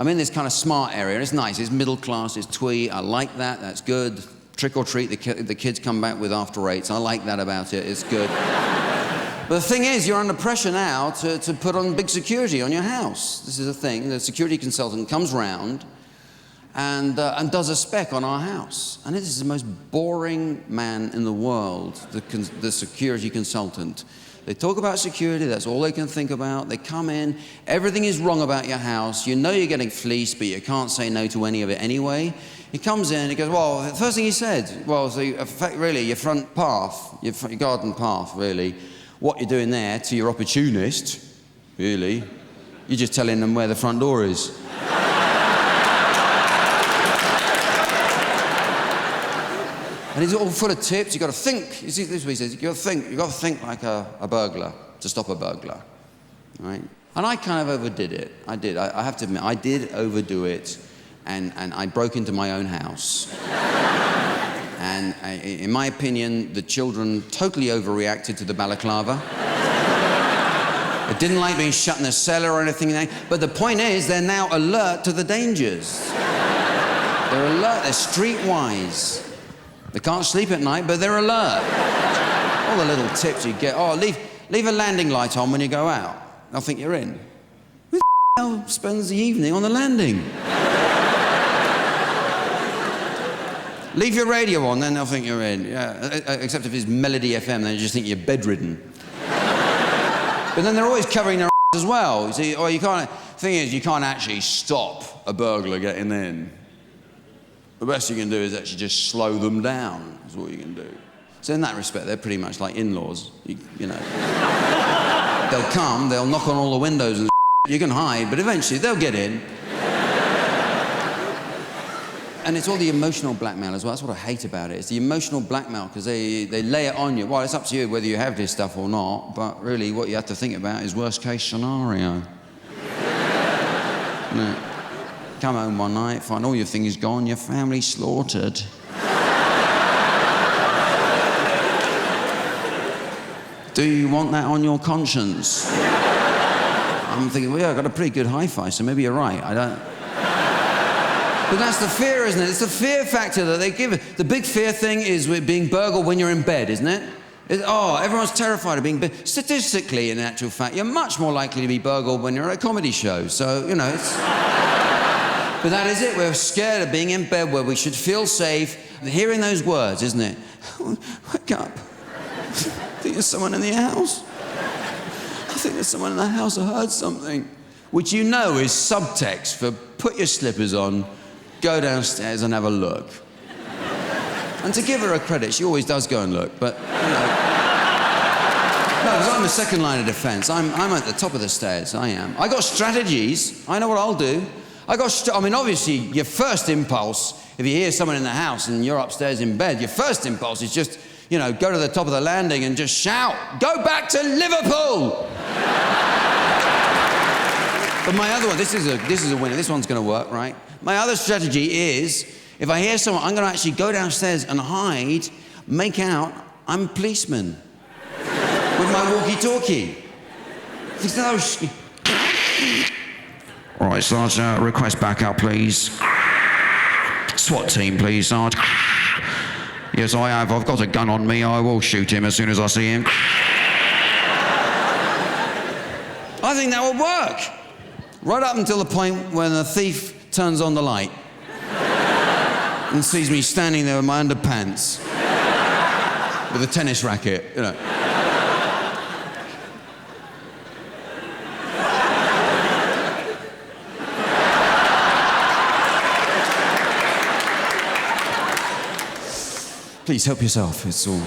I'm in this kind of smart area, and it's nice. It's middle class, it's twee. I like that. That's good. Trick or treat, the kids come back with after eights. I like that about it. It's good. But the thing is, you're under pressure now to put on big security on your house. This is a thing. The security consultant comes round and does a spec on our house. And this is the most boring man in the world, the security consultant. They talk about security, that's all they can think about. They come in, everything is wrong about your house. You know you're getting fleeced, but you can't say no to any of it anyway. He comes in, he goes, well, the first thing he said, well, so really, your front path, your garden path, really, what you're doing there to your opportunist, really, you're just telling them where the front door is. And he's all full of tips. You've got to think. You see, this is what he says. You've got to think like a burglar to stop a burglar, right? And I kind of overdid it. I did. I have to admit, I did overdo it, and I broke into my own house. And in my opinion, the children totally overreacted to the balaclava. They didn't like being shut in a cellar or anything. But the point is, they're now alert to the dangers. They're alert. They're streetwise. They can't sleep at night, but they're alert. All the little tips you get. Oh, leave a landing light on when you go out. They'll think you're in. Who the hell spends the evening on the landing? Leave your radio on, then they'll think you're in. Yeah, except if it's Melody FM, then they just think you're bedridden. But then they're always covering their as well. You see, or you can't. Thing is, you can't actually stop a burglar getting in. The best you can do is actually just slow them down, is what you can do. So in that respect, they're pretty much like in-laws, you know. They'll come, they'll knock on all the windows and you can hide, but eventually they'll get in. And it's all the emotional blackmail as well. That's what I hate about it. It's the emotional blackmail, because they lay it on you. Well, it's up to you whether you have this stuff or not, but really what you have to think about is worst-case scenario. No. Come home one night, find all your things gone, your family slaughtered. Do you want that on your conscience? I'm thinking, well, yeah, I've got a pretty good hi-fi, so maybe you're right. I don't... But that's the fear, isn't it? It's the fear factor that they give it. The big fear thing is with being burgled when you're in bed, isn't it? Everyone's terrified of being statistically, in actual fact, you're much more likely to be burgled when you're at a comedy show. So, you know, it's... But that is it. We're scared of being in bed where we should feel safe. Hearing those words, isn't it? Wake up. I think there's someone in the house. I think there's someone in the house. I heard something. Which you know is subtext for put your slippers on, go downstairs and have a look. And to give her a credit, she always does go and look, but, you know. No, because I'm the second line of defense. I'm at the top of the stairs. I am. I got strategies. I know what I'll do. Obviously, your first impulse, if you hear someone in the house and you're upstairs in bed, your first impulse is just, you know, go to the top of the landing and just shout, "Go back to Liverpool!" But my other one, this is a winner. This one's going to work, right? My other strategy is, if I hear someone, I'm going to actually go downstairs and hide, make out I'm a policeman with my walkie-talkie. All right, Sarge, request backup, please. SWAT team, please, Sarge. Yes, I have. I've got a gun on me. I will shoot him as soon as I see him. I think that would work. Right up until the point when the thief turns on the light and sees me standing there with my underpants with a tennis racket, you know. Please help yourself, it's all.